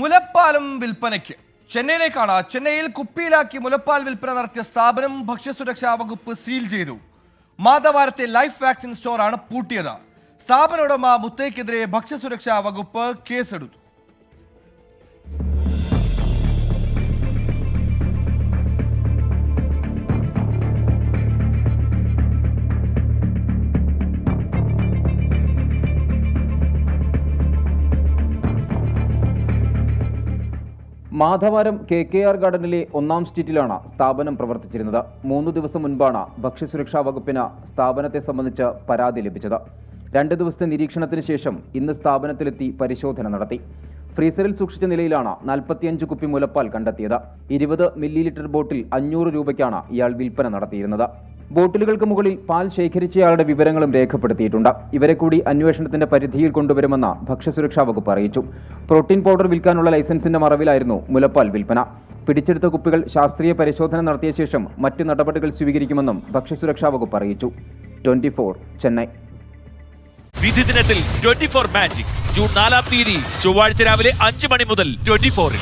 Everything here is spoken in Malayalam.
മുലപ്പാലും വിൽപ്പനയ്ക്ക് ചെന്നൈയിലേക്കാണ്. ചെന്നൈയിൽ കുപ്പിയിലാക്കി മുലപ്പാൽ വിൽപ്പന നടത്തിയ സ്ഥാപനം ഭക്ഷ്യസുരക്ഷാ വകുപ്പ് സീൽ ചെയ്തു. മാധവാരത്തെ ലൈഫ് വാക്സിൻ സ്റ്റോറാണ് പൂട്ടിയത്. സ്ഥാപന ഉടമ മുത്തയ്ക്കെതിരെ ഭക്ഷ്യസുരക്ഷാ വകുപ്പ് കേസെടുത്തു. മാധവാരം KKR ഗാർഡനിലെ 1-ാം സ്ട്രീറ്റിലാണ് സ്ഥാപനം പ്രവർത്തിച്ചിരുന്നത്. 3 ദിവസം മുൻപാണ് ഭക്ഷ്യസുരക്ഷാ വകുപ്പിന് സ്ഥാപനത്തെ സംബന്ധിച്ച് പരാതി ലഭിച്ചത്. 2 ദിവസത്തെ നിരീക്ഷണത്തിന് ശേഷം ഇന്ന് സ്ഥാപനത്തിലെത്തി പരിശോധന നടത്തി. ഫ്രീസറിൽ സൂക്ഷിച്ച നിലയിലാണ് 45 കുപ്പി മുലപ്പാൽ കണ്ടെത്തിയത്. 20 മില്ലി ബോട്ടിൽ 500 രൂപയ്ക്കാണ് ഇയാൾ വിൽപ്പന നടത്തിയിരുന്നത്. ബോട്ടിലുകൾക്ക് മുകളിൽ പാൽ ശേഖരിച്ചയാളുടെ വിവരങ്ങളും രേഖപ്പെടുത്തിയിട്ടുണ്ട്. ഇവരെ കൂടി അന്വേഷണത്തിന്റെ പരിധിയിൽ കൊണ്ടുവരുമെന്ന് ഭക്ഷ്യസുരക്ഷാ വകുപ്പ് അറിയിച്ചു. പ്രോട്ടീൻ പൗഡർ വിൽക്കാനുള്ള ലൈസൻസിന്റെ മറവിലായിരുന്നു മുലപ്പാൽ വിൽപ്പന. പിടിച്ചെടുത്ത കുപ്പികൾ ശാസ്ത്രീയ പരിശോധന നടത്തിയ ശേഷം മറ്റ് നടപടികൾ സ്വീകരിക്കുമെന്നും ഭക്ഷ്യസുരക്ഷാ വകുപ്പ് അറിയിച്ചു. 24 ചെന്നൈ. വിധി ദിനത്തിൽ 24 മാജിക് ജൂൺ 4 ചൊവ്വാഴ്ച രാവിലെ 5 മണി മുതൽ 24-ൽ.